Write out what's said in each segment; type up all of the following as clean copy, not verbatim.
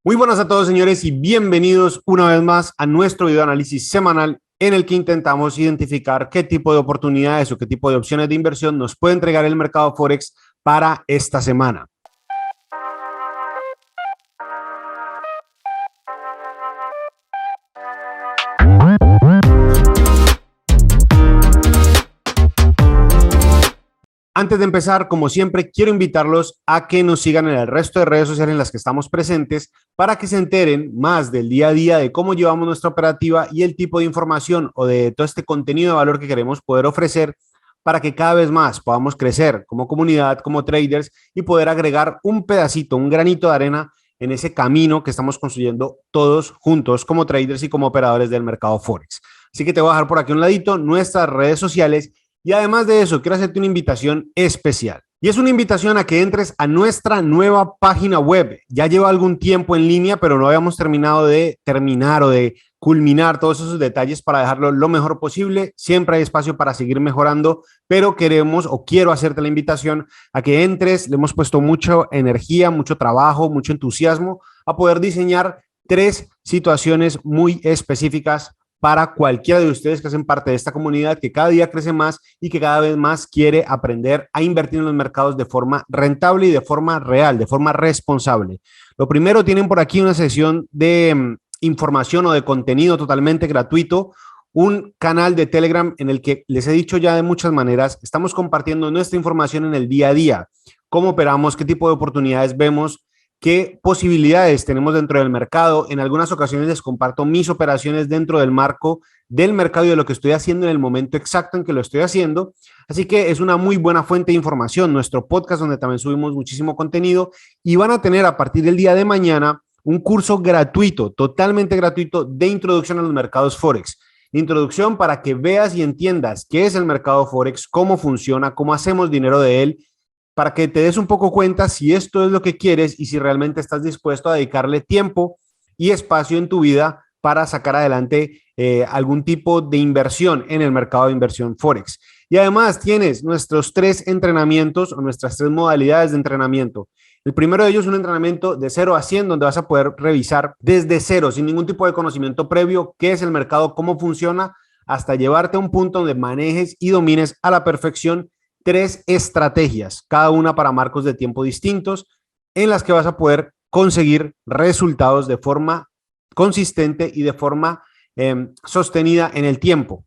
Muy buenas a todos, señores, y bienvenidos una vez más a nuestro video análisis semanal en el que intentamos identificar qué tipo de oportunidades o qué tipo de opciones de inversión nos puede entregar el mercado Forex para esta semana. Antes de empezar, como siempre, quiero invitarlos a que nos sigan en el resto de redes sociales en las que estamos presentes para que se enteren más del día a día de cómo llevamos nuestra operativa y el tipo de información o de todo este contenido de valor que queremos poder ofrecer para que cada vez más podamos crecer como comunidad, como traders y poder agregar un pedacito, un granito de arena en ese camino que estamos construyendo todos juntos como traders y como operadores del mercado Forex. Así que te voy a dejar por aquí un ladito nuestras redes sociales. Y además de eso, quiero hacerte una invitación especial. Y es una invitación a que entres a nuestra nueva página web. Ya lleva algún tiempo en línea, pero no habíamos terminado de terminar o de culminar todos esos detalles para dejarlo lo mejor posible. Siempre hay espacio para seguir mejorando, pero queremos o quiero hacerte la invitación a que entres. Le hemos puesto mucha energía, mucho trabajo, mucho entusiasmo a poder diseñar 3 situaciones muy específicas para cualquiera de ustedes que hacen parte de esta comunidad que cada día crece más y que cada vez más quiere aprender a invertir en los mercados de forma rentable y de forma real, de forma responsable. Lo primero, tienen por aquí una sesión de información o de contenido totalmente gratuito, un canal de Telegram en el que les he dicho ya de muchas maneras, estamos compartiendo nuestra información en el día a día, cómo operamos, qué tipo de oportunidades vemos, qué posibilidades tenemos dentro del mercado. En algunas ocasiones les comparto mis operaciones dentro del marco del mercado y de lo que estoy haciendo en el momento exacto en que lo estoy haciendo. Así que es una muy buena fuente de información. Nuestro podcast, donde también subimos muchísimo contenido, y van a tener a partir del día de mañana un curso gratuito, totalmente gratuito, de introducción a los mercados Forex. Introducción para que veas y entiendas qué es el mercado Forex, cómo funciona, cómo hacemos dinero de él, para que te des un poco cuenta si esto es lo que quieres y si realmente estás dispuesto a dedicarle tiempo y espacio en tu vida para sacar adelante algún tipo de inversión en el mercado de inversión Forex. Y además tienes nuestros 3 entrenamientos o nuestras 3 modalidades de entrenamiento. El primero de ellos es un entrenamiento de 0 a 100, donde vas a poder revisar desde cero, sin ningún tipo de conocimiento previo, qué es el mercado, cómo funciona, hasta llevarte a un punto donde manejes y domines a la perfección 3 estrategias, cada una para marcos de tiempo distintos, en las que vas a poder conseguir resultados de forma consistente y de forma sostenida en el tiempo.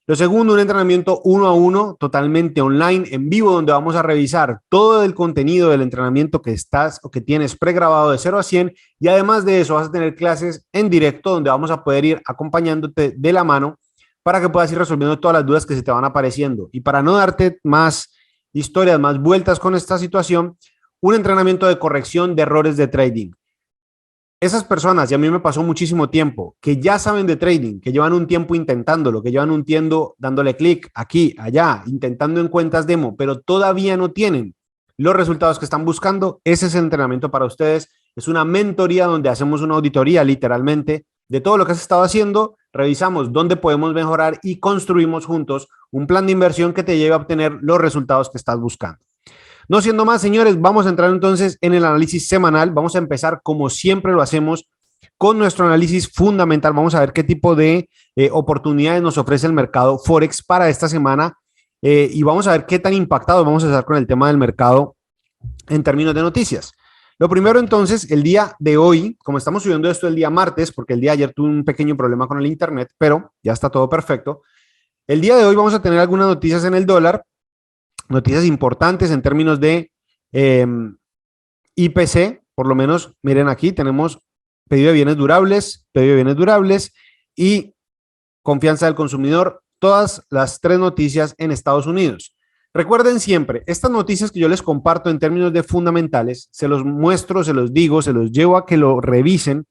Lo segundo, un entrenamiento 1 a 1, totalmente online, en vivo, donde vamos a revisar todo el contenido del entrenamiento que estás o que tienes pregrabado de 0 a 100, y además de eso vas a tener clases en directo donde vamos a poder ir acompañándote de la mano para que puedas ir resolviendo todas las dudas que se te van apareciendo. Y para no darte más historias, más vueltas con esta situación, un entrenamiento de corrección de errores de trading. Esas personas, y a mí me pasó muchísimo tiempo, que ya saben de trading, que llevan un tiempo intentándolo, que llevan un tiempo dándole clic aquí, allá, intentando en cuentas demo, pero todavía no tienen los resultados que están buscando, ese es el entrenamiento para ustedes. Es una mentoría donde hacemos una auditoría literalmente de todo lo que has estado haciendo, revisamos dónde podemos mejorar y construimos juntos un plan de inversión que te lleve a obtener los resultados que estás buscando. No siendo más, señores, vamos a entrar entonces en el análisis semanal. Vamos a empezar como siempre lo hacemos con nuestro análisis fundamental. Vamos a ver qué tipo de oportunidades nos ofrece el mercado Forex para esta semana y vamos a ver qué tan impactados vamos a estar con el tema del mercado en términos de noticias. Lo primero entonces, el día de hoy, como estamos subiendo esto el día martes, porque el día de ayer tuve un pequeño problema con el internet, pero ya está todo perfecto. El día de hoy vamos a tener algunas noticias en el dólar, noticias importantes en términos de IPC, por lo menos, miren aquí, tenemos pedido de bienes durables y confianza del consumidor, todas las 3 noticias en Estados Unidos. Recuerden siempre, estas noticias que yo les comparto en términos de fundamentales, se los muestro, se los digo, se los llevo a que lo revisen,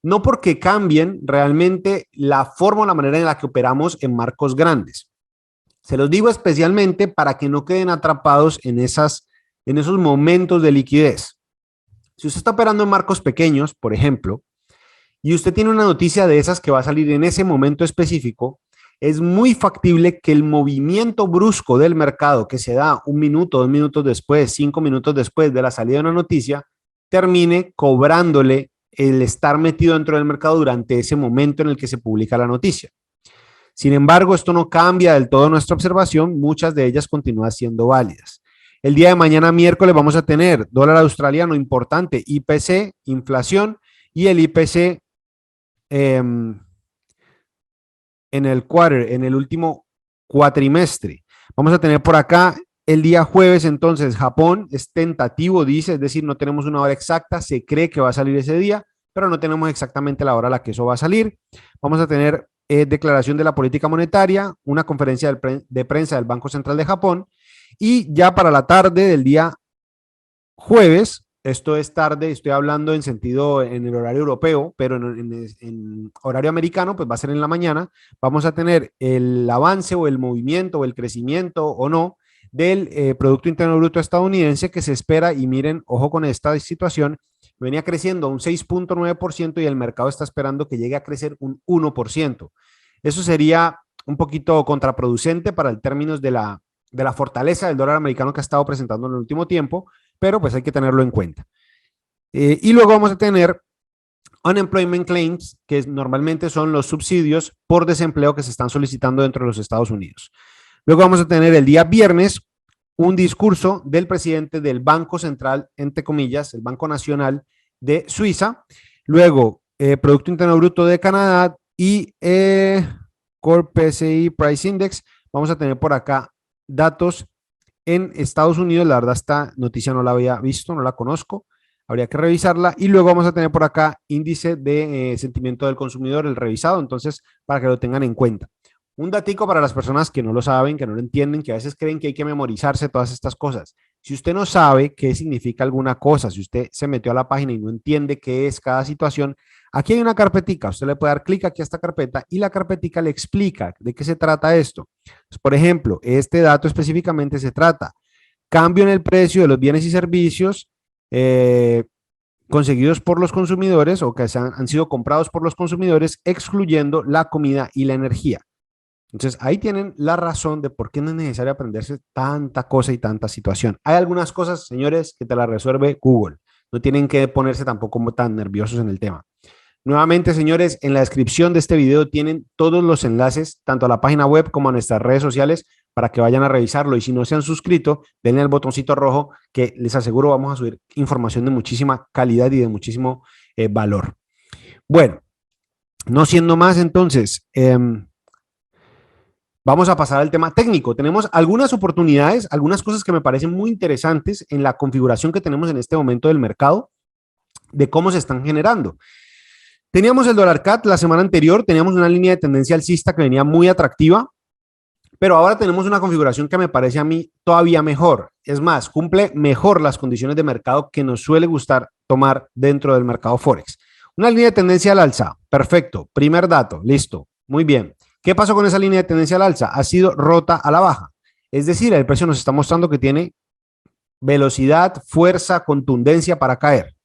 no porque cambien realmente la forma o la manera en la que operamos en marcos grandes. Se los digo especialmente para que no queden atrapados en esos momentos de liquidez. Si usted está operando en marcos pequeños, por ejemplo, y usted tiene una noticia de esas que va a salir en ese momento específico, es muy factible que el movimiento brusco del mercado que se da 1 minuto, 2 minutos después, 5 minutos después de la salida de una noticia, termine cobrándole el estar metido dentro del mercado durante ese momento en el que se publica la noticia. Sin embargo, esto no cambia del todo nuestra observación, muchas de ellas continúan siendo válidas. El día de mañana, miércoles, vamos a tener dólar australiano importante, IPC, inflación, y el IPC en el último cuatrimestre. Vamos a tener por acá el día jueves, entonces, Japón es tentativo, dice, es decir, no tenemos una hora exacta, se cree que va a salir ese día, pero no tenemos exactamente la hora a la que eso va a salir. Vamos a tener declaración de la política monetaria, una conferencia de prensa del Banco Central de Japón, y ya para la tarde del día jueves, esto es tarde, estoy hablando en sentido en el horario europeo, pero en horario americano, pues va a ser en la mañana, vamos a tener el avance o el movimiento o el crecimiento o no del Producto Interno Bruto estadounidense que se espera, y miren, ojo con esta situación, venía creciendo un 6.9% y el mercado está esperando que llegue a crecer un 1%. Eso sería un poquito contraproducente para el términos de la fortaleza del dólar americano que ha estado presentando en el último tiempo, pero pues hay que tenerlo en cuenta. Y luego vamos a tener unemployment claims, que normalmente son los subsidios por desempleo que se están solicitando dentro de los Estados Unidos. Luego vamos a tener el día viernes un discurso del presidente del Banco Central, entre comillas, el Banco Nacional de Suiza. Luego, Producto Interno Bruto de Canadá y Core PCI Price Index. Vamos a tener por acá datos en Estados Unidos. La verdad, esta noticia no la había visto, no la conozco. Habría que revisarla. Y luego vamos a tener por acá índice de sentimiento del consumidor, el revisado. Entonces, para que lo tengan en cuenta. Un datico para las personas que no lo saben, que no lo entienden, que a veces creen que hay que memorizarse todas estas cosas. Si usted no sabe qué significa alguna cosa, si usted se metió a la página y no entiende qué es cada situación, aquí hay una carpetica. Usted le puede dar clic aquí a esta carpeta y la carpetica le explica de qué se trata esto. Pues, por ejemplo, este dato específicamente se trata cambio en el precio de los bienes y servicios conseguidos por los consumidores o que han sido comprados por los consumidores, excluyendo la comida y la energía. Entonces, ahí tienen la razón de por qué no es necesario aprenderse tanta cosa y tanta situación. Hay algunas cosas, señores, que te las resuelve Google. No tienen que ponerse tampoco tan nerviosos en el tema. Nuevamente, señores, en la descripción de este video tienen todos los enlaces, tanto a la página web como a nuestras redes sociales, para que vayan a revisarlo. Y si no se han suscrito, denle al botoncito rojo, que les aseguro vamos a subir información de muchísima calidad y de muchísimo valor. Bueno, no siendo más, entonces, vamos a pasar al tema técnico. Tenemos algunas oportunidades, algunas cosas que me parecen muy interesantes en la configuración que tenemos en este momento del mercado, de cómo se están generando. Teníamos el dólar CAD la semana anterior, teníamos una línea de tendencia alcista que venía muy atractiva, pero ahora tenemos una configuración que me parece a mí todavía mejor. Es más, cumple mejor las condiciones de mercado que nos suele gustar tomar dentro del mercado Forex. Una línea de tendencia al alza, perfecto. Primer dato, listo, muy bien. ¿Qué pasó con esa línea de tendencia al alza? Ha sido rota a la baja. Es decir, el precio nos está mostrando que tiene velocidad, fuerza, contundencia para caer.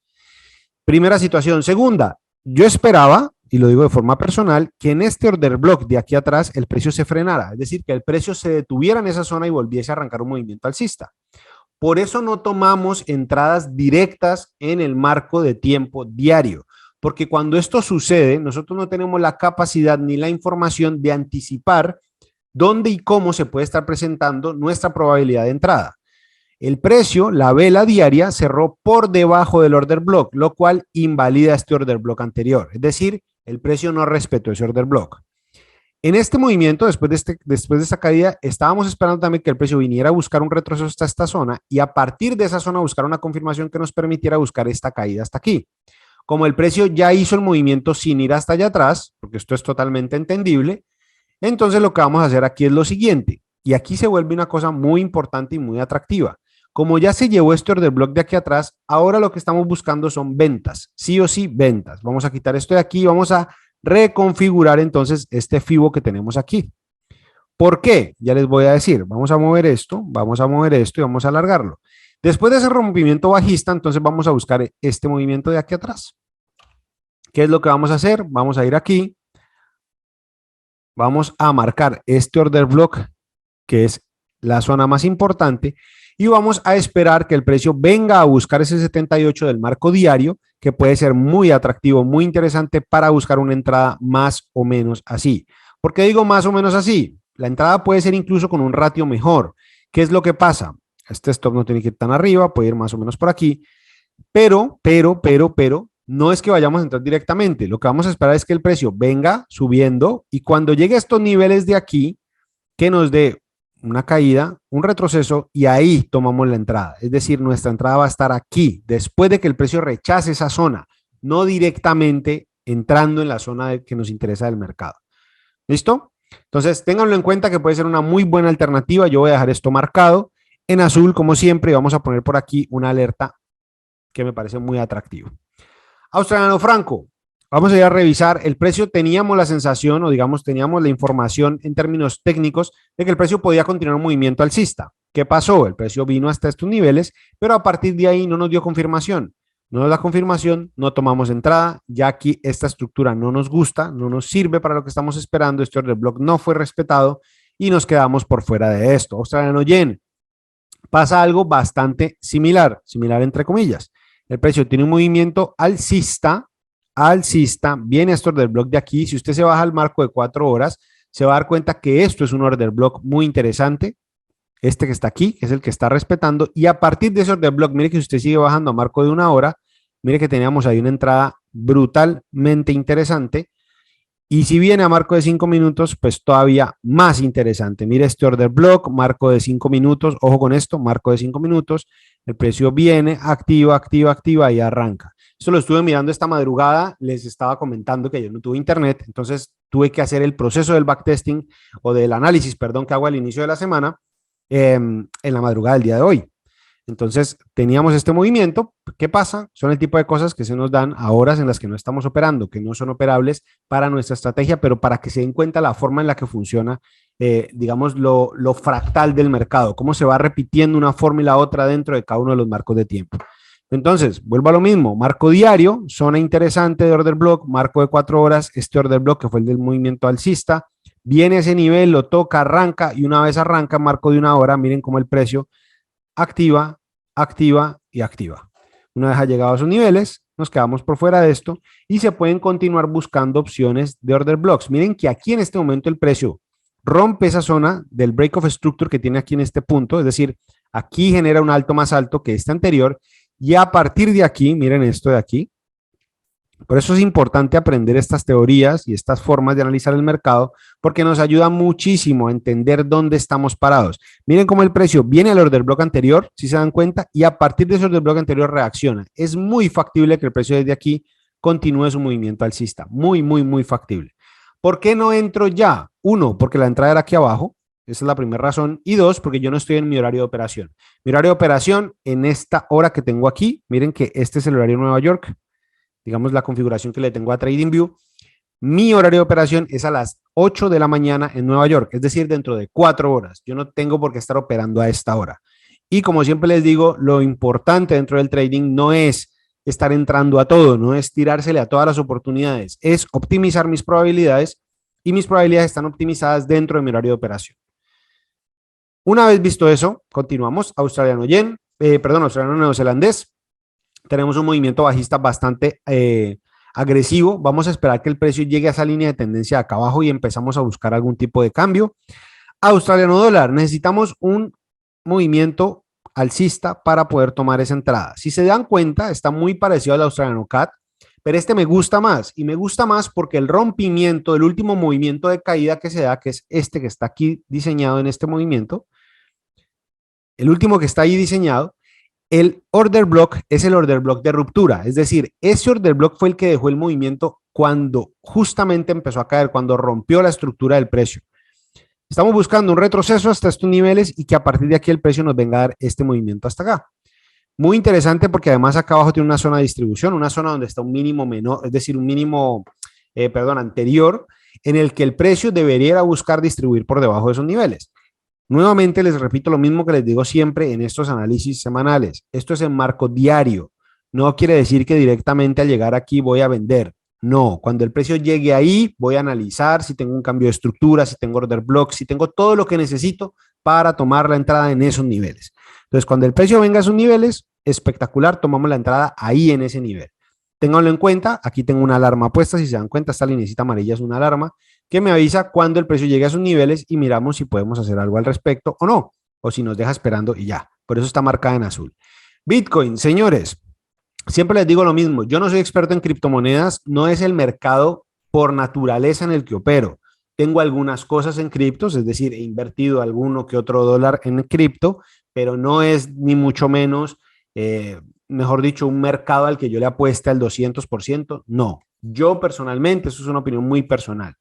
Primera situación. Segunda, yo esperaba, y lo digo de forma personal, que en este order block de aquí atrás el precio se frenara, es decir, que el precio se detuviera en esa zona y volviese a arrancar un movimiento alcista. Por eso no tomamos entradas directas en el marco de tiempo diario, porque cuando esto sucede, nosotros no tenemos la capacidad ni la información de anticipar dónde y cómo se puede estar presentando nuestra probabilidad de entrada. El precio, la vela diaria, cerró por debajo del order block, lo cual invalida este order block anterior. Es decir, el precio no respetó ese order block. En este movimiento, después de esta caída, estábamos esperando también que el precio viniera a buscar un retroceso hasta esta zona y a partir de esa zona buscar una confirmación que nos permitiera buscar esta caída hasta aquí. Como el precio ya hizo el movimiento sin ir hasta allá atrás, porque esto es totalmente entendible, entonces lo que vamos a hacer aquí es lo siguiente. Y aquí se vuelve una cosa muy importante y muy atractiva. Como ya se llevó este order block de aquí atrás, ahora lo que estamos buscando son ventas, sí o sí ventas. Vamos a quitar esto de aquí y vamos a reconfigurar entonces este FIBO que tenemos aquí. ¿Por qué? Ya les voy a decir, vamos a mover esto y vamos a alargarlo. Después de ese rompimiento bajista, entonces vamos a buscar este movimiento de aquí atrás. ¿Qué es lo que vamos a hacer? Vamos a ir aquí, vamos a marcar este order block, que es la zona más importante, y vamos a esperar que el precio venga a buscar ese 78 del marco diario, que puede ser muy atractivo, muy interesante para buscar una entrada más o menos así. ¿Por qué digo más o menos así? La entrada puede ser incluso con un ratio mejor. ¿Qué es lo que pasa? Este stop no tiene que ir tan arriba, puede ir más o menos por aquí, pero, no es que vayamos a entrar directamente. Lo que vamos a esperar es que el precio venga subiendo y cuando llegue a estos niveles de aquí, que nos dé una caída, un retroceso y ahí tomamos la entrada. Es decir, nuestra entrada va a estar aquí, después de que el precio rechace esa zona, no directamente entrando en la zona que nos interesa del mercado. ¿Listo? Entonces, ténganlo en cuenta que puede ser una muy buena alternativa. Yo voy a dejar esto marcado en azul, como siempre, y vamos a poner por aquí una alerta que me parece muy atractivo. Australiano Franco, vamos a ir a revisar el precio. Teníamos la sensación, o digamos, teníamos la información en términos técnicos de que el precio podía continuar un movimiento alcista. ¿Qué pasó? El precio vino hasta estos niveles, pero a partir de ahí no nos dio confirmación. No nos da confirmación, no tomamos entrada. Ya aquí esta estructura no nos gusta, no nos sirve para lo que estamos esperando. Este order block no fue respetado y nos quedamos por fuera de esto. Australiano Yen, pasa algo bastante similar entre comillas. El precio tiene un movimiento alcista, viene esto order block de aquí. Si usted se baja al marco de 4 horas, se va a dar cuenta que esto es un order block muy interesante. Este que está aquí, que es el que está respetando. Y a partir de ese order block, mire que si usted sigue bajando a marco de 1 hora, mire que teníamos ahí una entrada brutalmente interesante. Y si viene a marco de 5 minutos, pues todavía más interesante. Mire este order block, marco de 5 minutos. Ojo con esto, marco de 5 minutos. El precio viene, activa y arranca. Esto lo estuve mirando esta madrugada. Les estaba comentando que yo no tuve internet. Entonces tuve que hacer el proceso del backtesting o del análisis, perdón, que hago al inicio de la semana en la madrugada del día de hoy. Entonces, teníamos este movimiento. ¿Qué pasa? Son el tipo de cosas que se nos dan a horas en las que no estamos operando, que no son operables para nuestra estrategia, pero para que se den cuenta la forma en la que funciona, digamos, lo fractal del mercado, cómo se va repitiendo una forma y la otra dentro de cada uno de los marcos de tiempo. Entonces, vuelvo a lo mismo, marco diario, zona interesante de order block, marco de 4 horas, este order block que fue el del movimiento alcista, viene a ese nivel, lo toca, arranca y una vez arranca, marco de 1 hora, miren cómo el precio activa. Una vez ha llegado a esos niveles, nos quedamos por fuera de esto y se pueden continuar buscando opciones de order blocks. Miren que aquí en este momento el precio rompe esa zona del break of structure que tiene aquí en este punto, es decir, aquí genera un alto más alto que este anterior y a partir de aquí, miren esto de aquí. Por eso es importante aprender estas teorías y estas formas de analizar el mercado porque nos ayuda muchísimo a entender dónde estamos parados. Miren cómo el precio viene al order block anterior, si se dan cuenta, y a partir de ese order block anterior reacciona. Es muy factible que el precio desde aquí continúe su movimiento alcista. Muy factible. ¿Por qué no entro ya? 1, porque la entrada era aquí abajo. Esa es la primera razón. Y 2, porque yo no estoy en mi horario de operación. Mi horario de operación en esta hora que tengo aquí, miren que este es el horario de Nueva York. Digamos la configuración que le tengo a TradingView, mi horario de operación es a las 8 de la mañana en Nueva York, es decir, dentro de 4 horas. Yo no tengo por qué estar operando a esta hora. Y como siempre les digo, lo importante dentro del trading no es estar entrando a todo, no es tirársele a todas las oportunidades, es optimizar mis probabilidades y mis probabilidades están optimizadas dentro de mi horario de operación. Una vez visto eso, continuamos. Australiano neozelandés. Tenemos un movimiento bajista bastante agresivo. Vamos a esperar que el precio llegue a esa línea de tendencia de acá abajo y empezamos a buscar algún tipo de cambio. Australiano dólar, necesitamos un movimiento alcista para poder tomar esa entrada. Si se dan cuenta, está muy parecido al australiano CAD, pero este me gusta más y me gusta más porque el rompimiento del último movimiento de caída que se da, que es este que está aquí diseñado en este movimiento, el último que está ahí diseñado, el order block es el order block de ruptura, es decir, ese order block fue el que dejó el movimiento cuando justamente empezó a caer, cuando rompió la estructura del precio. Estamos buscando un retroceso hasta estos niveles y que a partir de aquí el precio nos venga a dar este movimiento hasta acá. Muy interesante porque además acá abajo tiene una zona de distribución, una zona donde está un mínimo menor, es decir, un mínimo, anterior, en el que el precio debería buscar distribuir por debajo de esos niveles. Nuevamente les repito lo mismo que les digo siempre en estos análisis semanales. Esto es en marco diario. No quiere decir que directamente al llegar aquí voy a vender. No, cuando el precio llegue ahí voy a analizar si tengo un cambio de estructura, si tengo order block, si tengo todo lo que necesito para tomar la entrada en esos niveles. Entonces, cuando el precio venga a esos niveles, espectacular, tomamos la entrada ahí en ese nivel. Ténganlo en cuenta, aquí tengo una alarma puesta, si se dan cuenta, esta linecita amarilla es una alarma que me avisa cuando el precio llegue a sus niveles y miramos si podemos hacer algo al respecto o no, o si nos deja esperando y ya. Por eso está marcada en azul. Bitcoin, señores, siempre les digo lo mismo, yo no soy experto en criptomonedas, no es el mercado por naturaleza en el que opero. Tengo algunas cosas en criptos, es decir, he invertido alguno que otro dólar en cripto, pero no es ni mucho menos, mejor dicho, un mercado al que yo le apueste al 200%. No, yo personalmente, eso es una opinión muy personal.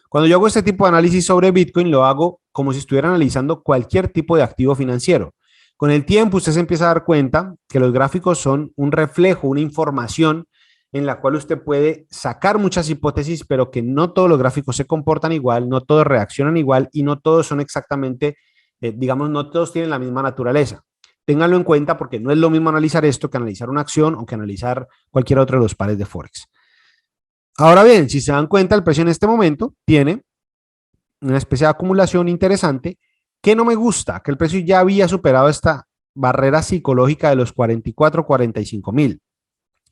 Cuando yo hago este tipo de análisis sobre Bitcoin, lo hago como si estuviera analizando cualquier tipo de activo financiero. Con el tiempo usted se empieza a dar cuenta que los gráficos son un reflejo, una información en la cual usted puede sacar muchas hipótesis, pero que no todos los gráficos se comportan igual, no todos reaccionan igual y no todos son exactamente, digamos, no todos tienen la misma naturaleza. Ténganlo en cuenta porque no es lo mismo analizar esto que analizar una acción o que analizar cualquier otro de los pares de Forex. Ahora bien, si se dan cuenta, el precio en este momento tiene una especie de acumulación interesante que no me gusta, que el precio ya había superado esta barrera psicológica de los 44, 45 mil.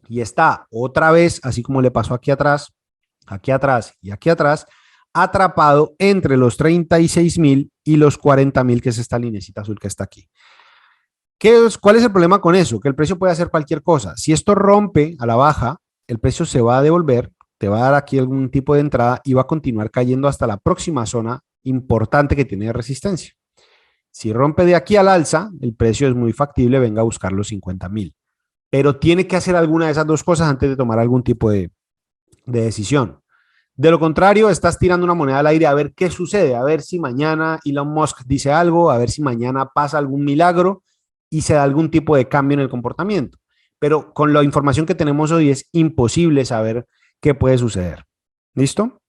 Y está otra vez, así como le pasó aquí atrás y aquí atrás, atrapado entre los 36 mil y los 40 mil, que es esta linecita azul que está aquí. ¿Cuál es el problema con eso? Que el precio puede hacer cualquier cosa. Si esto rompe a la baja, el precio se va a devolver, te va a dar aquí algún tipo de entrada y va a continuar cayendo hasta la próxima zona importante que tiene de resistencia. Si rompe de aquí al alza, el precio es muy factible, venga a buscar los 50 mil. Pero tiene que hacer alguna de esas dos cosas antes de tomar algún tipo de decisión. De lo contrario, estás tirando una moneda al aire a ver qué sucede, a ver si mañana Elon Musk dice algo, a ver si mañana pasa algún milagro y se da algún tipo de cambio en el comportamiento. Pero con la información que tenemos hoy es imposible saber qué puede suceder. ¿Listo?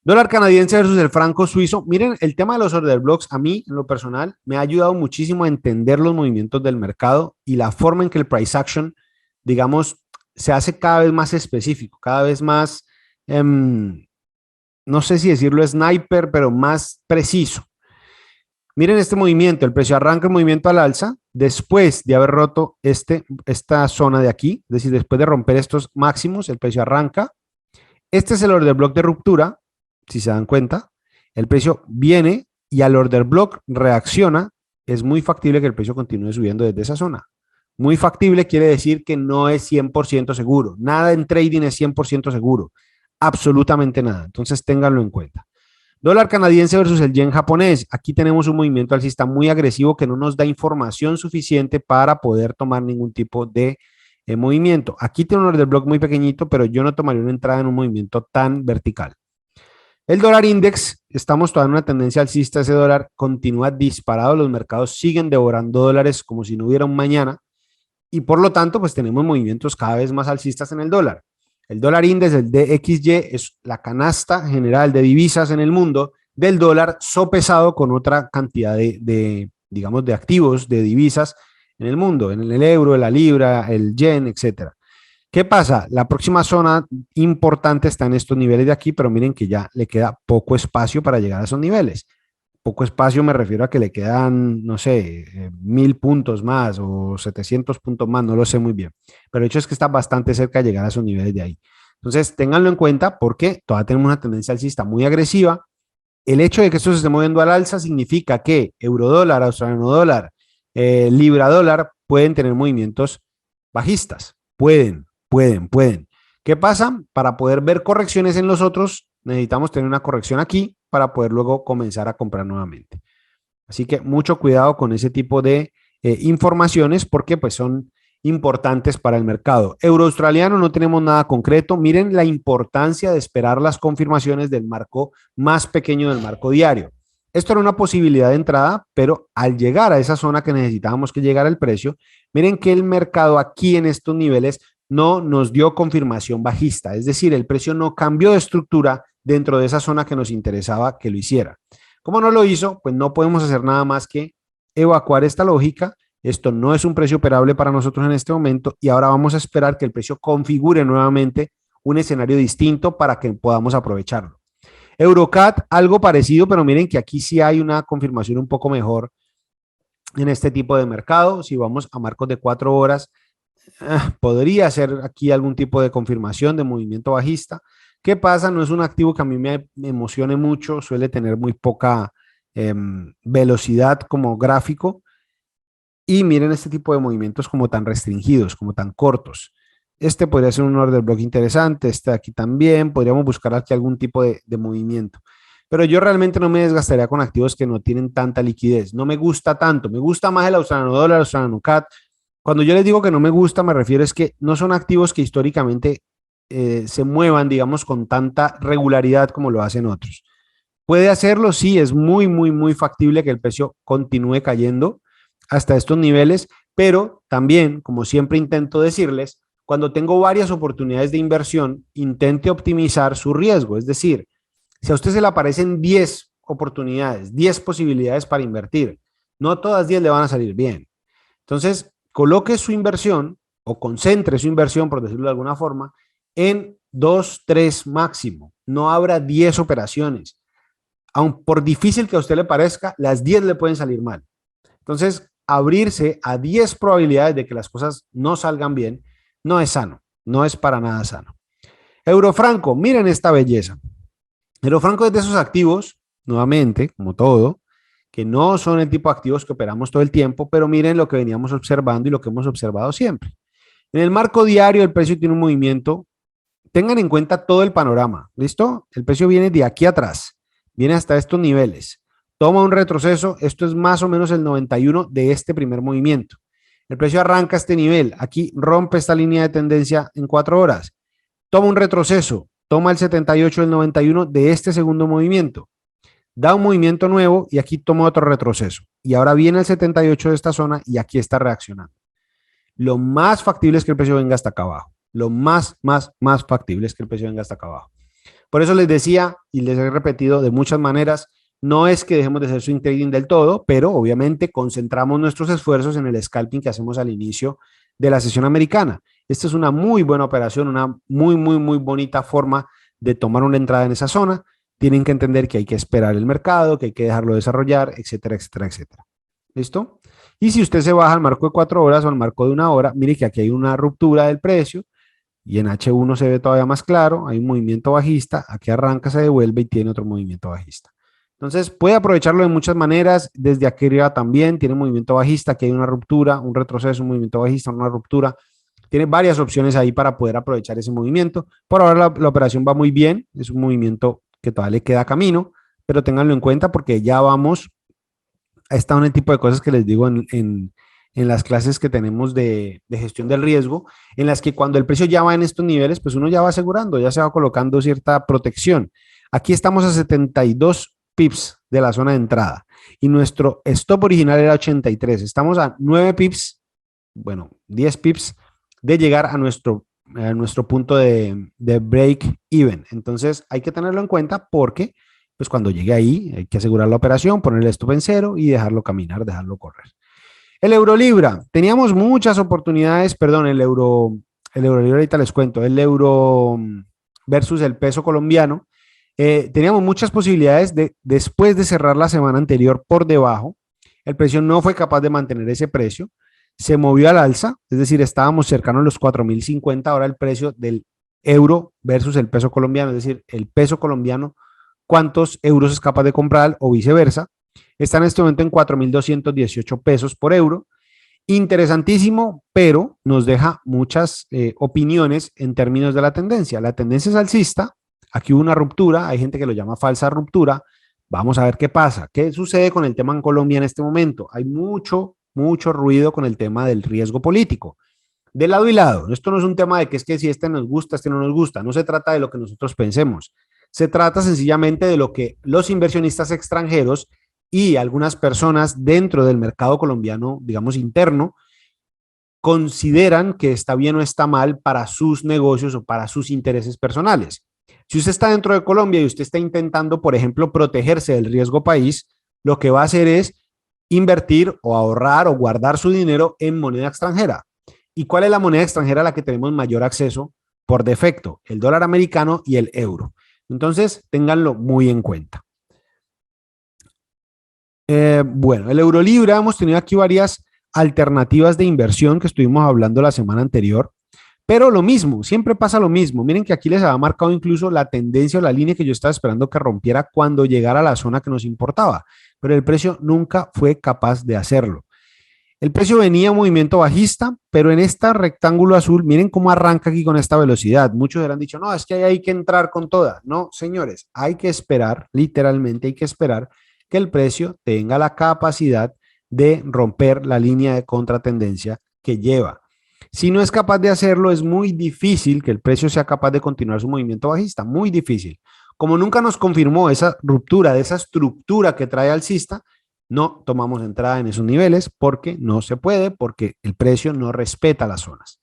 Dólar canadiense versus el franco suizo. Miren, el tema de los order blocks a mí, en lo personal, me ha ayudado muchísimo a entender los movimientos del mercado y la forma en que el price action, digamos, se hace cada vez más específico, cada vez más, no sé si decirlo sniper, pero más preciso. Miren este movimiento, el precio arranca el movimiento al alza después de haber roto esta zona de aquí, es decir, después de romper estos máximos, el precio arranca. Este es el order block de ruptura, si se dan cuenta. El precio viene y al order block reacciona. Es muy factible que el precio continúe subiendo desde esa zona. Muy factible quiere decir que no es 100% seguro. Nada en trading es 100% seguro. Absolutamente nada. Entonces ténganlo en cuenta. Dólar canadiense versus el yen japonés. Aquí tenemos un movimiento alcista muy agresivo que no nos da información suficiente para poder tomar ningún tipo de movimiento. Aquí tiene un order block muy pequeñito, pero yo no tomaría una entrada en un movimiento tan vertical. El dólar index, estamos todavía en una tendencia alcista, ese dólar continúa disparado, los mercados siguen devorando dólares como si no hubiera un mañana y por lo tanto pues tenemos movimientos cada vez más alcistas en el dólar. El dólar índice, el DXY, es la canasta general de divisas en el mundo del dólar sopesado con otra cantidad digamos, de activos, de divisas en el mundo, en el euro, la libra, el yen, etcétera. ¿Qué pasa? La próxima zona importante está en estos niveles de aquí, pero miren que ya le queda poco espacio para llegar a esos niveles. Poco espacio me refiero a que le quedan, no sé, 1000 puntos más o 700 puntos más, no lo sé muy bien. Pero el hecho es que está bastante cerca de llegar a esos niveles de ahí. Entonces, ténganlo en cuenta porque todavía tenemos una tendencia alcista muy agresiva. El hecho de que esto se esté moviendo al alza significa que eurodólar, australiano dólar, libra dólar pueden tener movimientos bajistas. Pueden. ¿Qué pasa? Para poder ver correcciones en los otros, necesitamos tener una corrección aquí para poder luego comenzar a comprar nuevamente. Así que mucho cuidado con ese tipo de informaciones porque pues son importantes para el mercado. Euro australiano no tenemos nada concreto. Miren la importancia de esperar las confirmaciones del marco más pequeño del marco diario. Esto era una posibilidad de entrada, pero al llegar a esa zona que necesitábamos que llegara el precio, miren que el mercado aquí en estos niveles no nos dio confirmación bajista, es decir, el precio no cambió de estructura dentro de esa zona que nos interesaba que lo hiciera. Como no lo hizo, pues no podemos hacer nada más que evacuar esta lógica. Esto no es un precio operable para nosotros en este momento y ahora vamos a esperar que el precio configure nuevamente un escenario distinto para que podamos aprovecharlo. Eurocat, algo parecido, pero miren que aquí sí hay una confirmación un poco mejor en este tipo de mercado. Si vamos a marcos de 4 horas, podría ser aquí algún tipo de confirmación de movimiento bajista. ¿Qué pasa? No es un activo que a mí me emocione mucho, suele tener muy poca velocidad como gráfico. Y miren este tipo de movimientos como tan restringidos, como tan cortos. Este podría ser un order block interesante, este de aquí también, podríamos buscar aquí algún tipo de movimiento. Pero yo realmente no me desgastaría con activos que no tienen tanta liquidez. No me gusta tanto, me gusta más el australiano dólar, el australiano CAD. Cuando yo les digo que no me gusta, me refiero es que no son activos que históricamente se muevan, digamos, con tanta regularidad como lo hacen otros. Puede hacerlo, sí, es muy, muy, muy factible que el precio continúe cayendo hasta estos niveles, pero también, como siempre intento decirles, cuando tengo varias oportunidades de inversión, intente optimizar su riesgo. Es decir, si a usted se le aparecen 10 oportunidades, 10 posibilidades para invertir, no todas 10 le van a salir bien. Entonces, coloque su inversión o concentre su inversión, por decirlo de alguna forma, en 2, 3 máximo. No habrá 10 operaciones. Aun por difícil que a usted le parezca, las 10 le pueden salir mal. Entonces, abrirse a 10 probabilidades de que las cosas no salgan bien no es sano, no es para nada sano. Eurofranco, miren esta belleza. Eurofranco es de esos activos, nuevamente, como todo, que no son el tipo de activos que operamos todo el tiempo, pero miren lo que veníamos observando y lo que hemos observado siempre. En el marco diario, el precio tiene un movimiento. Tengan en cuenta todo el panorama, ¿listo? El precio viene de aquí atrás, viene hasta estos niveles. Toma un retroceso, esto es más o menos el 91 de este primer movimiento. El precio arranca este nivel, aquí rompe esta línea de tendencia en 4 horas. Toma un retroceso, toma el 78 del 91 de este segundo movimiento. Da un movimiento nuevo y aquí toma otro retroceso. Y ahora viene el 78 de esta zona y aquí está reaccionando. Lo más factible es que el precio venga hasta acá abajo. Lo más factible es que el precio venga hasta acá abajo. Por eso les decía y les he repetido de muchas maneras, no es que dejemos de hacer swing trading del todo, pero obviamente concentramos nuestros esfuerzos en el scalping que hacemos al inicio de la sesión americana. Esta es una muy buena operación, una muy bonita forma de tomar una entrada en esa zona. Tienen que entender que hay que esperar el mercado, que hay que dejarlo desarrollar, etcétera, etcétera, etcétera. ¿Listo? Y si usted se baja al marco de 4 horas o al marco de 1 hora, mire que aquí hay una ruptura del precio y en H1 se ve todavía más claro, hay un movimiento bajista, aquí arranca, se devuelve y tiene otro movimiento bajista. Entonces puede aprovecharlo de muchas maneras, desde aquí arriba también tiene movimiento bajista, aquí hay una ruptura, un retroceso, un movimiento bajista, una ruptura, tiene varias opciones ahí para poder aprovechar ese movimiento. Por ahora la operación va muy bien, es un movimiento que todavía le queda camino, pero ténganlo en cuenta porque ya vamos a esta un tipo de cosas que les digo en las clases que tenemos de gestión del riesgo, en las que cuando el precio ya va en estos niveles, pues uno ya va asegurando, ya se va colocando cierta protección. Aquí estamos a 72 pips de la zona de entrada y nuestro stop original era 83. Estamos a 9 pips, bueno, 10 pips de llegar a nuestro punto de break even. Entonces hay que tenerlo en cuenta porque pues cuando llegue ahí hay que asegurar la operación, ponerle stop en cero y dejarlo caminar, dejarlo correr. El euro libra, teníamos muchas oportunidades, perdón, el euro libra ahorita les cuento, el euro versus el peso colombiano, teníamos muchas posibilidades de, después de cerrar la semana anterior por debajo, el precio no fue capaz de mantener ese precio, se movió al alza, es decir, estábamos cercanos a los 4.050, ahora el precio del euro versus el peso colombiano, es decir, el peso colombiano, cuántos euros es capaz de comprar o viceversa, está en este momento en 4.218 pesos por euro. Interesantísimo, pero nos deja muchas opiniones en términos de la tendencia. La tendencia es alcista, aquí hubo una ruptura, hay gente que lo llama falsa ruptura. Vamos a ver qué pasa. ¿Qué sucede con el tema en Colombia en este momento? Hay mucho ruido con el tema del riesgo político. De lado y lado, esto no es un tema de que es que si este nos gusta, este no nos gusta, no se trata de lo que nosotros pensemos, se trata sencillamente de lo que los inversionistas extranjeros y algunas personas dentro del mercado colombiano, digamos interno, consideran que está bien o está mal para sus negocios o para sus intereses personales. Si usted está dentro de Colombia y usted está intentando, por ejemplo, protegerse del riesgo país, lo que va a hacer es invertir o ahorrar o guardar su dinero en moneda extranjera. ¿Y cuál es la moneda extranjera a la que tenemos mayor acceso por defecto? El dólar americano y el euro. Entonces, ténganlo muy en cuenta. Bueno, el euro libra, hemos tenido aquí varias alternativas de inversión que estuvimos hablando la semana anterior. Pero lo mismo, siempre pasa lo mismo. Miren que aquí les había marcado incluso la tendencia o la línea que yo estaba esperando que rompiera cuando llegara a la zona que nos importaba, pero el precio nunca fue capaz de hacerlo. El precio venía en movimiento bajista, pero en este rectángulo azul, miren cómo arranca aquí con esta velocidad. Muchos hubieran dicho, no, es que hay que entrar con toda. No, señores, hay que esperar, literalmente hay que esperar que el precio tenga la capacidad de romper la línea de contratendencia que lleva. Si no es capaz de hacerlo, es muy difícil que el precio sea capaz de continuar su movimiento bajista, muy difícil. Como nunca nos confirmó esa ruptura de esa estructura que trae alcista, no tomamos entrada en esos niveles porque no se puede, porque el precio no respeta las zonas.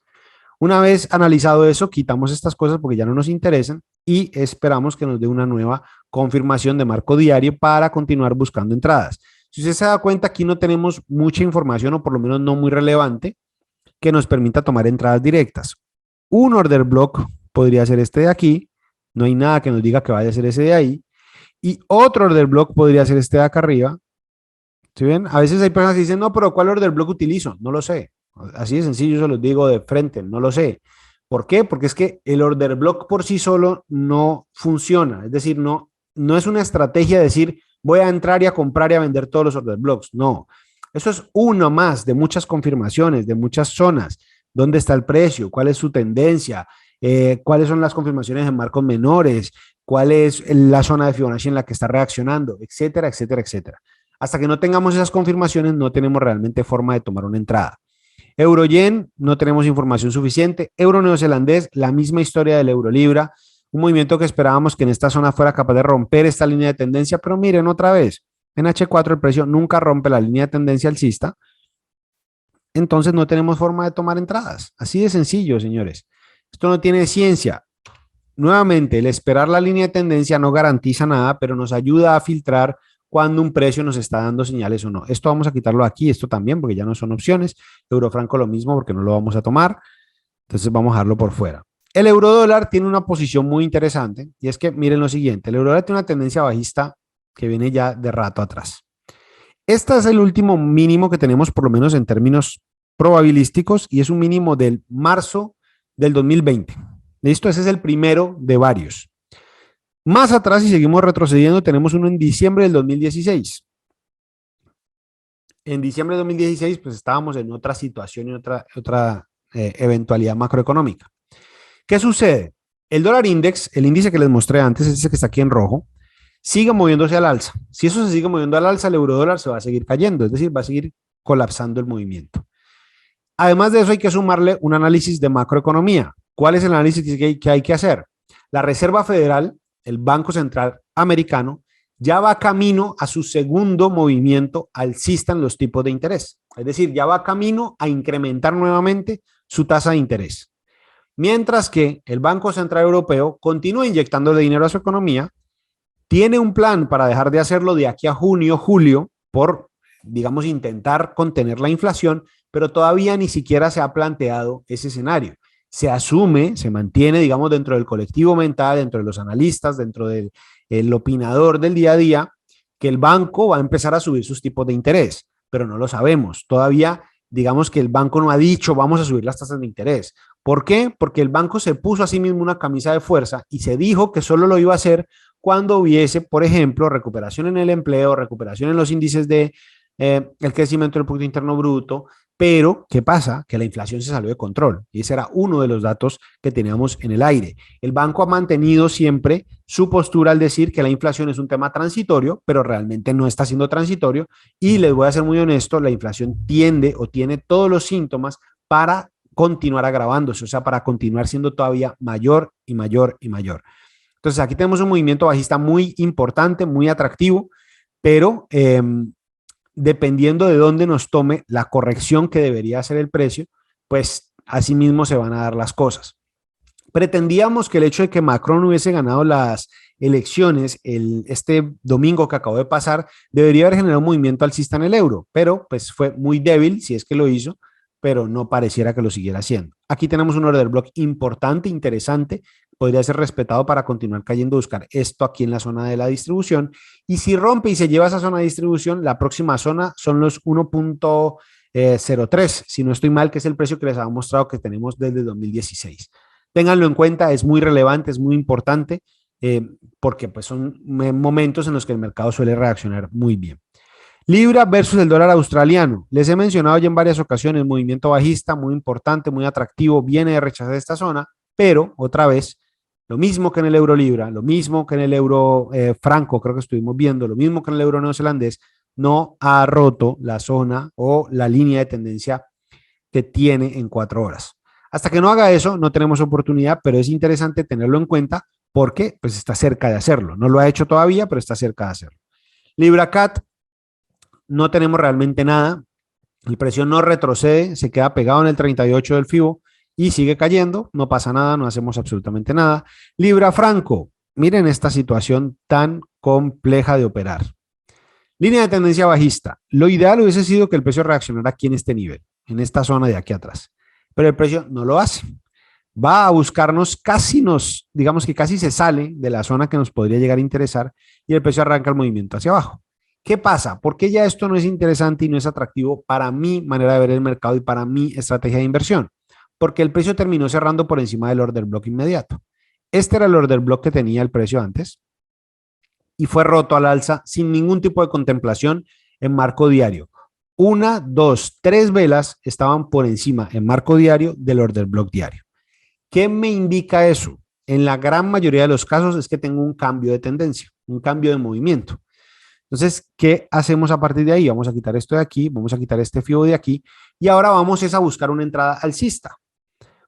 Una vez analizado eso, quitamos estas cosas porque ya no nos interesan y esperamos que nos dé una nueva confirmación de marco diario para continuar buscando entradas. Si usted se da cuenta, aquí no tenemos mucha información o por lo menos no muy relevante que nos permita tomar entradas directas. Un order block podría ser este de aquí, no hay nada que nos diga que vaya a ser ese de ahí, y otro order block podría ser este de acá arriba. ¿Sí ven? A veces hay personas que dicen, no, pero ¿cuál order block utilizo? No lo sé. Así de sencillo, yo se los digo de frente, no lo sé. ¿Por qué? Porque es que el order block por sí solo no funciona. Es decir, no es una estrategia de decir, voy a entrar y a comprar y a vender todos los order blocks. No. Eso es uno más de muchas confirmaciones, de muchas zonas. ¿Dónde está el precio? ¿Cuál es su tendencia? ¿Cuáles son las confirmaciones en marcos menores? ¿Cuál es la zona de Fibonacci en la que está reaccionando? Etcétera, etcétera, etcétera. Hasta que no tengamos esas confirmaciones, no tenemos realmente forma de tomar una entrada. Euro-yen, no tenemos información suficiente. Euro-neozelandés, la misma historia del euro-libra. Un movimiento que esperábamos que en esta zona fuera capaz de romper esta línea de tendencia, pero miren otra vez, en H4 el precio nunca rompe la línea de tendencia alcista, entonces no tenemos forma de tomar entradas. Así de sencillo, señores. Esto no tiene ciencia. Nuevamente, el esperar la línea de tendencia no garantiza nada, pero nos ayuda a filtrar cuando un precio nos está dando señales o no. Esto vamos a quitarlo aquí, esto también, porque ya no son opciones. Eurofranco lo mismo, porque no lo vamos a tomar. Entonces vamos a dejarlo por fuera. El eurodólar tiene una posición muy interesante, y es que miren lo siguiente, el eurodólar tiene una tendencia bajista que viene ya de rato atrás. Este es el último mínimo que tenemos, por lo menos en términos probabilísticos, y es un mínimo del marzo del 2020. ¿Listo? Ese es el primero de varios. Más atrás, si seguimos retrocediendo, tenemos uno en diciembre del 2016. En diciembre del 2016, pues estábamos en otra situación y otra eventualidad macroeconómica. ¿Qué sucede? El dólar index, el índice que les mostré antes, ese que está aquí en rojo, sigue moviéndose al alza. Si eso se sigue moviendo al alza, el eurodólar se va a seguir cayendo, es decir, va a seguir colapsando el movimiento. Además de eso, hay que sumarle un análisis de macroeconomía. ¿Cuál es el análisis que hay que hacer? La Reserva Federal, el Banco Central Americano, ya va camino a su segundo movimiento alcista en los tipos de interés. Es decir, ya va camino a incrementar nuevamente su tasa de interés. Mientras que el Banco Central Europeo continúa inyectándole dinero a su economía, tiene un plan para dejar de hacerlo de aquí a junio, julio, por, digamos, intentar contener la inflación, pero todavía ni siquiera se ha planteado ese escenario. Se asume, se mantiene, digamos, dentro del colectivo mental, dentro de los analistas, dentro del opinador del día a día, que el banco va a empezar a subir sus tipos de interés, pero no lo sabemos. Todavía, digamos que el banco no ha dicho vamos a subir las tasas de interés. ¿Por qué? Porque el banco se puso a sí mismo una camisa de fuerza y se dijo que solo lo iba a hacer cuando hubiese, por ejemplo, recuperación en el empleo, recuperación en los índices de el crecimiento del Producto Interno Bruto, pero ¿qué pasa? Que la inflación se salió de control y ese era uno de los datos que teníamos en el aire. El banco ha mantenido siempre su postura al decir que la inflación es un tema transitorio, pero realmente no está siendo transitorio y les voy a ser muy honesto, la inflación tiende o tiene todos los síntomas para continuar agravándose, o sea, para continuar siendo todavía mayor y mayor y mayor. Entonces aquí tenemos un movimiento bajista muy importante, muy atractivo, pero dependiendo de dónde nos tome la corrección que debería hacer el precio, pues así mismo se van a dar las cosas. Pretendíamos que el hecho de que Macron hubiese ganado las elecciones este domingo que acabó de pasar debería haber generado un movimiento alcista en el euro, pero pues fue muy débil si es que lo hizo, pero no pareciera que lo siguiera haciendo. Aquí tenemos un order block importante, interesante, podría ser respetado para continuar cayendo, buscar esto aquí en la zona de la distribución. Y si rompe y se lleva esa zona de distribución, la próxima zona son los 1. 0.3, si no estoy mal, que es el precio que les había mostrado que tenemos desde 2016. Ténganlo en cuenta, es muy relevante, es muy importante, porque pues son momentos en los que el mercado suele reaccionar muy bien. Libra versus el dólar australiano. Les he mencionado ya en varias ocasiones, movimiento bajista muy importante, muy atractivo, viene de rechazar esta zona, pero otra vez, lo mismo que en el euro libra, lo mismo que en el euro franco, creo que estuvimos viendo, lo mismo que en el euro neozelandés, no ha roto la zona o la línea de tendencia que tiene en 4 horas. Hasta que no haga eso, no tenemos oportunidad, pero es interesante tenerlo en cuenta porque pues, está cerca de hacerlo. No lo ha hecho todavía, pero está cerca de hacerlo. Libra CAT, no tenemos realmente nada. El precio no retrocede, se queda pegado en el 38 del FIBO y sigue cayendo. No pasa nada, no hacemos absolutamente nada. Libra Franco, miren esta situación tan compleja de operar. Línea de tendencia bajista. Lo ideal hubiese sido que el precio reaccionara aquí en este nivel, en esta zona de aquí atrás. Pero el precio no lo hace. Va a buscarnos, digamos que casi se sale de la zona que nos podría llegar a interesar y el precio arranca el movimiento hacia abajo. ¿Qué pasa? ¿Por qué ya esto no es interesante y no es atractivo para mi manera de ver el mercado y para mi estrategia de inversión? Porque el precio terminó cerrando por encima del order block inmediato. Este era el order block que tenía el precio antes y fue roto al alza sin ningún tipo de contemplación en marco diario. 1, 2, 3 velas estaban por encima en marco diario del order block diario. ¿Qué me indica eso? En la gran mayoría de los casos es que tengo un cambio de tendencia, un cambio de movimiento. Entonces, ¿qué hacemos a partir de ahí? Vamos a quitar esto de aquí, vamos a quitar este FIBO de aquí y ahora vamos a buscar una entrada alcista.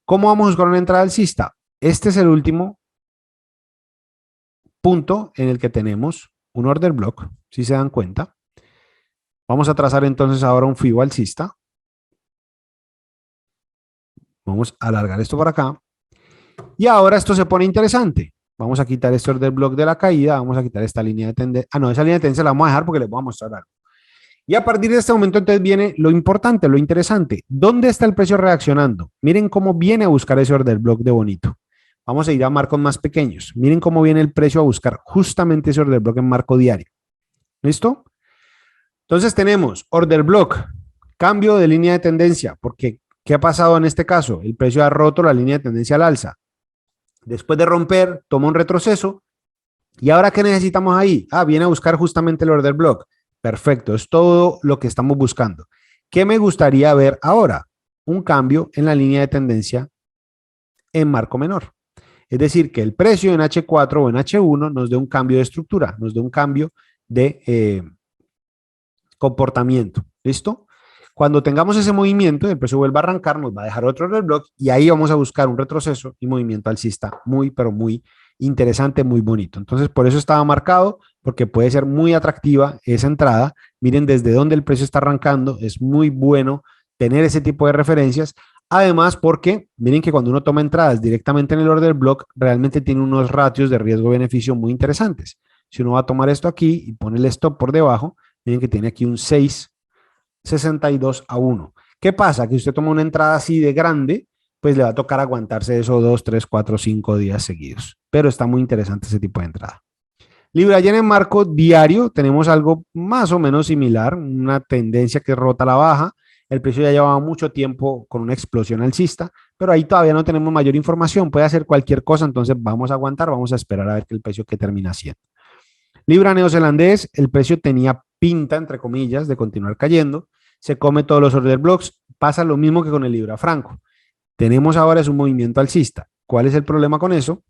¿Cómo vamos a buscar una entrada alcista? Este es el último punto en el que tenemos un order block, si se dan cuenta. Vamos a trazar entonces ahora un FIBO alcista. Vamos a alargar esto por acá. Y ahora esto se pone interesante. Vamos a quitar este order block de la caída, vamos a quitar esta línea de tendencia. Ah, no, esa línea de tendencia la vamos a dejar porque les voy a mostrar algo. Y a partir de este momento entonces viene lo importante, lo interesante. ¿Dónde está el precio reaccionando? Miren cómo viene a buscar ese order block de bonito. Vamos a ir a marcos más pequeños. Miren cómo viene el precio a buscar justamente ese order block en marco diario. ¿Listo? Entonces tenemos order block, cambio de línea de tendencia, porque ¿qué ha pasado en este caso? El precio ha roto la línea de tendencia al alza. Después de romper, toma un retroceso. ¿Y ahora qué necesitamos ahí? Ah, viene a buscar justamente el order block. Perfecto, es todo lo que estamos buscando. ¿Qué me gustaría ver ahora? Un cambio en la línea de tendencia en marco menor. Es decir, que el precio en H4 o en H1 nos dé un cambio de estructura, nos dé un cambio de comportamiento. ¿Listo? Cuando tengamos ese movimiento, el precio vuelva a arrancar, nos va a dejar otro order block y ahí vamos a buscar un retroceso y movimiento alcista muy, pero muy interesante, muy bonito. Entonces, por eso estaba marcado, porque puede ser muy atractiva esa entrada. Miren desde dónde el precio está arrancando, es muy bueno tener ese tipo de referencias. Además, porque miren que cuando uno toma entradas directamente en el order block, realmente tiene unos ratios de riesgo-beneficio muy interesantes. Si uno va a tomar esto aquí y pone el stop por debajo, miren que tiene aquí un 6,62 a 1. ¿Qué pasa? Que usted toma una entrada así de grande, pues le va a tocar aguantarse eso 2, 3, 4, 5 días seguidos. Pero está muy interesante ese tipo de entrada. Libra yen en marco diario, tenemos algo más o menos similar, una tendencia que rota a la baja. El precio ya llevaba mucho tiempo con una explosión alcista, pero ahí todavía no tenemos mayor información. Puede hacer cualquier cosa, entonces vamos a aguantar, vamos a esperar a ver qué el precio que termina haciendo. Libra neozelandés, el precio tenía pinta, entre comillas, de continuar cayendo. Se come todos los order blocks. Pasa lo mismo que con el Libra franco. Tenemos ahora es un movimiento alcista. ¿Cuál es el problema con eso?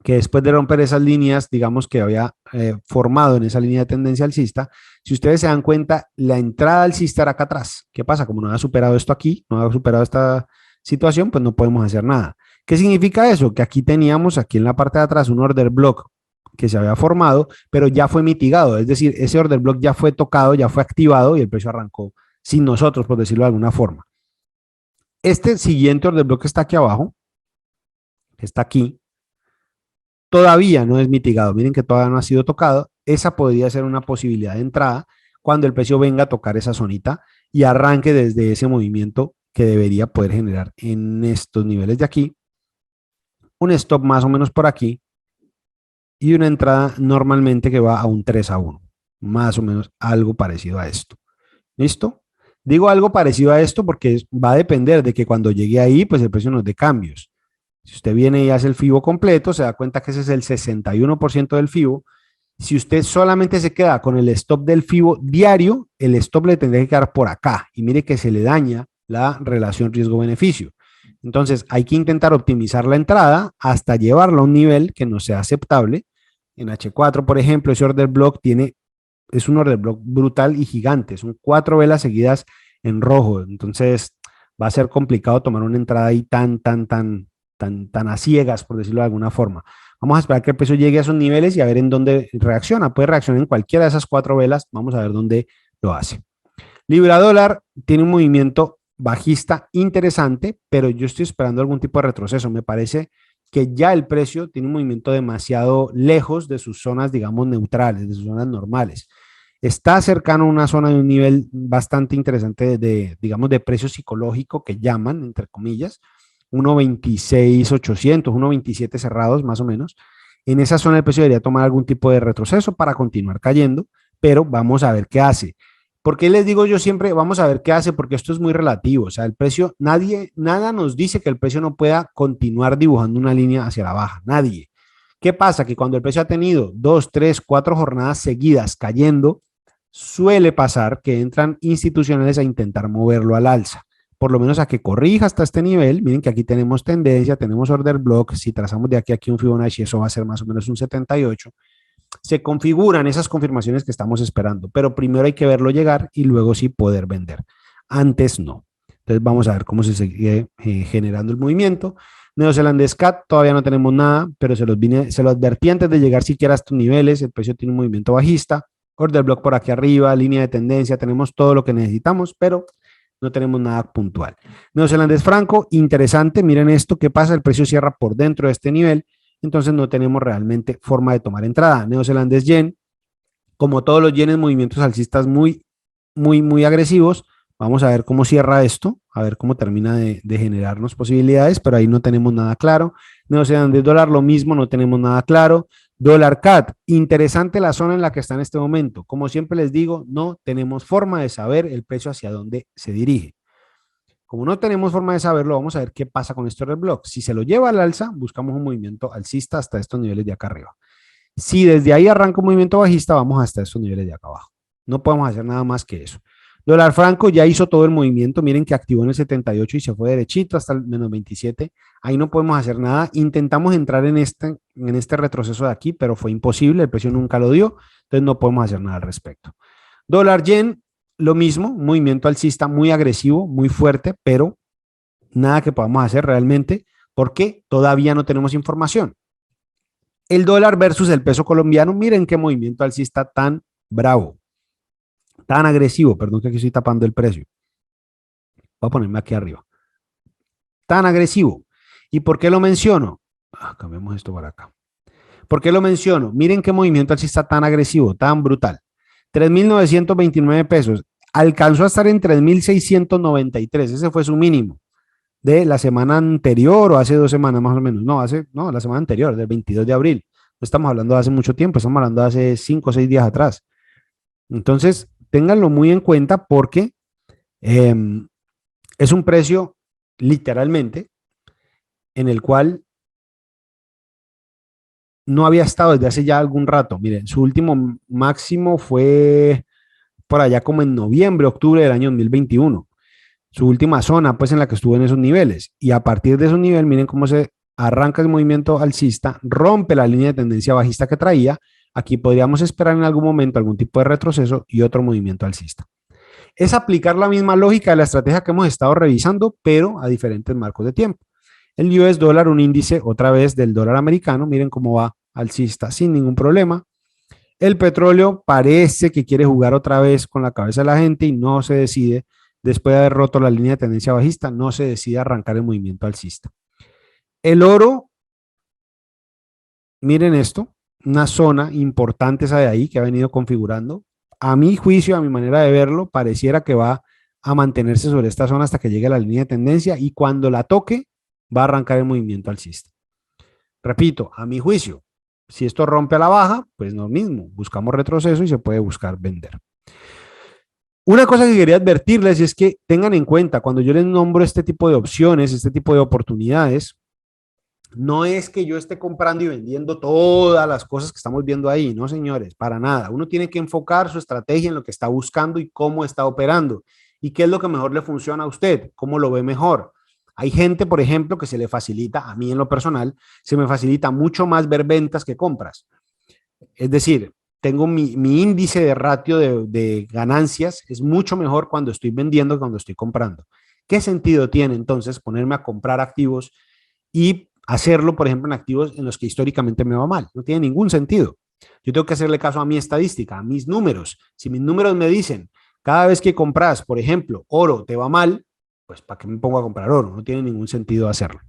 Que después de romper esas líneas, digamos que había formado en esa línea de tendencia alcista, si ustedes se dan cuenta, la entrada alcista era acá atrás. ¿Qué pasa? Como no ha superado esto aquí, no ha superado esta situación, pues no podemos hacer nada. ¿Qué significa eso? Que aquí teníamos, aquí en la parte de atrás, un order block que se había formado, pero ya fue mitigado. Es decir, ese order block ya fue tocado, ya fue activado y el precio arrancó sin nosotros, por decirlo de alguna forma. Este siguiente order block que está aquí abajo, que está aquí, todavía no es mitigado. Miren que todavía no ha sido tocado. Esa podría ser una posibilidad de entrada cuando el precio venga a tocar esa zonita y arranque desde ese movimiento que debería poder generar en estos niveles de aquí. Un stop más o menos por aquí y una entrada normalmente que va a un 3 a 1. Más o menos algo parecido a esto. ¿Listo? Digo algo parecido a esto porque va a depender de que cuando llegue ahí, pues el precio nos dé cambios. Si usted viene y hace el FIBO completo, se da cuenta que ese es el 61% del FIBO. Si usted solamente se queda con el stop del FIBO diario, el stop le tendría que quedar por acá. Y mire que se le daña la relación riesgo-beneficio. Entonces, hay que intentar optimizar la entrada hasta llevarla a un nivel que no sea aceptable. En H4, por ejemplo, ese order block es un order block brutal y gigante. Son 4 velas seguidas en rojo. Entonces, va a ser complicado tomar una entrada ahí tan a ciegas, por decirlo de alguna forma. Vamos a esperar que el precio llegue a esos niveles y a ver en dónde reacciona. Puede reaccionar en cualquiera de esas 4 velas. Vamos a ver dónde lo hace. Libra dólar tiene un movimiento bajista interesante, pero yo estoy esperando algún tipo de retroceso. Me parece que ya el precio tiene un movimiento demasiado lejos de sus zonas, digamos, neutrales, de sus zonas normales. Está cercano a una zona de un nivel bastante interesante digamos, de precio psicológico que llaman, entre comillas, 1.26.800, 1.27 cerrados más o menos. En esa zona el precio debería tomar algún tipo de retroceso para continuar cayendo, pero vamos a ver qué hace. ¿Por qué les digo yo siempre, vamos a ver qué hace? Porque esto es muy relativo. O sea, el precio, nada nos dice que el precio no pueda continuar dibujando una línea hacia la baja. Nadie. ¿Qué pasa? Que cuando el precio ha tenido 2, 3, 4 jornadas seguidas cayendo, suele pasar que entran institucionales a intentar moverlo al alza, por lo menos a que corrija hasta este nivel. Miren que aquí tenemos tendencia, tenemos order block. Si trazamos de aquí a aquí un Fibonacci, eso va a ser más o menos un 78. Se configuran esas confirmaciones que estamos esperando, pero primero hay que verlo llegar y luego sí poder vender. Antes no. Entonces vamos a ver cómo se sigue generando el movimiento. Neozelandés CAT, todavía no tenemos nada, pero se los advertí antes de llegar siquiera a estos niveles. El precio tiene un movimiento bajista. Order block por aquí arriba, línea de tendencia, tenemos todo lo que necesitamos, pero no tenemos nada puntual. Neozelandés franco, interesante, miren esto, ¿qué pasa? El precio cierra por dentro de este nivel, entonces no tenemos realmente forma de tomar entrada. Neozelandés yen, como todos los yenes, movimientos alcistas muy agresivos. Vamos a ver cómo cierra esto, a ver cómo termina de generarnos posibilidades, pero ahí no tenemos nada claro. Neozelandés dólar, lo mismo, no tenemos nada claro. Dólar CAT, interesante la zona en la que está en este momento. Como siempre les digo, no tenemos forma de saber el precio hacia dónde se dirige. Como no tenemos forma de saberlo, vamos a ver qué pasa con este order block. Si se lo lleva al alza, buscamos un movimiento alcista hasta estos niveles de acá arriba. Si desde ahí arranca un movimiento bajista, vamos hasta estos niveles de acá abajo. No podemos hacer nada más que eso. Dólar franco ya hizo todo el movimiento. Miren que activó en el 78 y se fue derechito hasta el menos 27. Ahí no podemos hacer nada. Intentamos entrar en este retroceso de aquí, pero fue imposible. El precio nunca lo dio. Entonces no podemos hacer nada al respecto. Dólar yen, lo mismo. Un movimiento alcista muy agresivo, muy fuerte, pero nada que podamos hacer realmente porque todavía no tenemos información. El dólar versus el peso colombiano, miren qué movimiento alcista tan bravo, tan agresivo, perdón que aquí estoy tapando el precio. Voy a ponerme aquí arriba. Tan agresivo. ¿Y por qué lo menciono? Cambiemos esto para acá. ¿Por qué lo menciono? Miren qué movimiento alcista tan agresivo, tan brutal. 3.929 pesos. Alcanzó a estar en 3.693. Ese fue su mínimo de la semana anterior o hace 2 semanas más o menos. No, la semana anterior, del 22 de abril. No estamos hablando de hace mucho tiempo, estamos hablando de hace 5 o 6 días atrás. Entonces, ténganlo muy en cuenta porque eh, es un precio literalmente en el cual no había estado desde hace ya algún rato. Miren, su último máximo fue por allá como en noviembre, octubre del año 2021. Su última zona, pues en la que estuvo en esos niveles. Y a partir de esos niveles, miren cómo se arranca el movimiento alcista, rompe la línea de tendencia bajista que traía. Aquí podríamos esperar en algún momento algún tipo de retroceso y otro movimiento alcista. Es aplicar la misma lógica de la estrategia que hemos estado revisando, pero a diferentes marcos de tiempo. El US dólar, un índice otra vez del dólar americano, miren cómo va alcista sin ningún problema. El petróleo parece que quiere jugar otra vez con la cabeza de la gente y no se decide, después de haber roto la línea de tendencia bajista, no se decide arrancar el movimiento alcista. El oro, miren esto, una zona importante esa de ahí que ha venido configurando. A mi juicio, a mi manera de verlo, pareciera que va a mantenerse sobre esta zona hasta que llegue a la línea de tendencia y cuando la toque va a arrancar el movimiento alcista. Repito, a mi juicio, si esto rompe a la baja, pues no mismo, buscamos retroceso y se puede buscar vender. Una cosa que quería advertirles es que tengan en cuenta cuando yo les nombro este tipo de opciones, este tipo de oportunidades, no es que yo esté comprando y vendiendo todas las cosas que estamos viendo ahí, no señores, para nada. Uno tiene que enfocar su estrategia en lo que está buscando y cómo está operando y qué es lo que mejor le funciona a usted, cómo lo ve mejor. Hay gente, por ejemplo, que se le facilita, a mí en lo personal, se me facilita mucho más ver ventas que compras. Es decir, tengo mi índice de ratio de ganancias es mucho mejor cuando estoy vendiendo que cuando estoy comprando. ¿Qué sentido tiene entonces ponerme a comprar activos y hacerlo, por ejemplo, en activos en los que históricamente me va mal? No tiene ningún sentido. Yo tengo que hacerle caso a mi estadística, a mis números. Si mis números me dicen, cada vez que compras, por ejemplo, oro, te va mal, pues ¿para qué me pongo a comprar oro? No tiene ningún sentido hacerlo.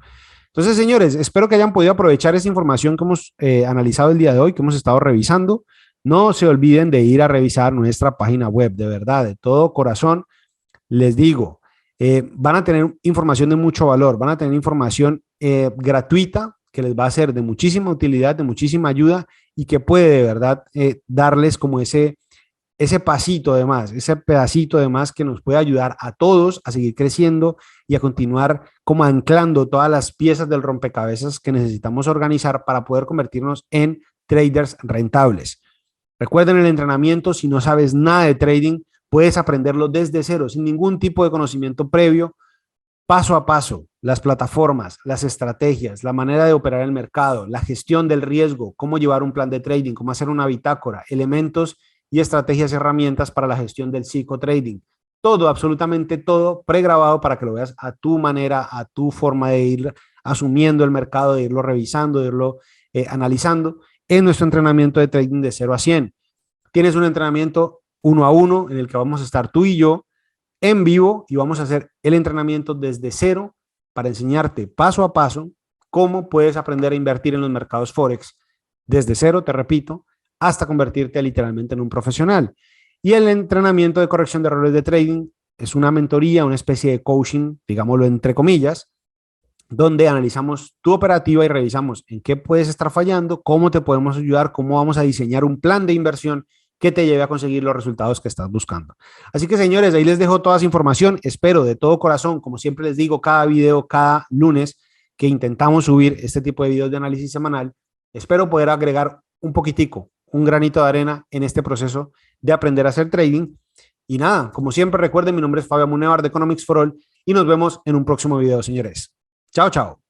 Entonces, señores, espero que hayan podido aprovechar esa información que hemos analizado el día de hoy, que hemos estado revisando. No se olviden de ir a revisar nuestra página web, de verdad, de todo corazón. Les digo, van a tener información de mucho valor, van a tener información gratuita que les va a ser de muchísima utilidad, de muchísima ayuda y que puede de verdad darles como ese pasito de más, ese pedacito de más que nos puede ayudar a todos a seguir creciendo y a continuar como anclando todas las piezas del rompecabezas que necesitamos organizar para poder convertirnos en traders rentables. Recuerden el entrenamiento, si no sabes nada de trading, puedes aprenderlo desde cero, sin ningún tipo de conocimiento previo, paso a paso, las plataformas, las estrategias, la manera de operar el mercado, la gestión del riesgo, cómo llevar un plan de trading, cómo hacer una bitácora, elementos y estrategias y herramientas para la gestión del psicotrading. Todo, absolutamente todo, pregrabado para que lo veas a tu manera, a tu forma de ir asumiendo el mercado, de irlo revisando, de irlo analizando en nuestro entrenamiento de trading de 0 a 100. Tienes un entrenamiento 1 a 1 en el que vamos a estar tú y yo en vivo y vamos a hacer el entrenamiento desde cero para enseñarte paso a paso cómo puedes aprender a invertir en los mercados Forex desde cero, te repito, hasta convertirte literalmente en un profesional. Y el entrenamiento de corrección de errores de trading es una mentoría, una especie de coaching, digámoslo entre comillas, donde analizamos tu operativa y revisamos en qué puedes estar fallando, cómo te podemos ayudar, cómo vamos a diseñar un plan de inversión que te lleve a conseguir los resultados que estás buscando. Así que, señores, ahí les dejo toda esa información. Espero de todo corazón, como siempre les digo, cada video, cada lunes que intentamos subir este tipo de videos de análisis semanal, espero poder agregar un poquitico, un granito de arena en este proceso de aprender a hacer trading. Y nada, como siempre, recuerden, mi nombre es Fabio Munevar de Economics for All y nos vemos en un próximo video, señores. Chao, chao.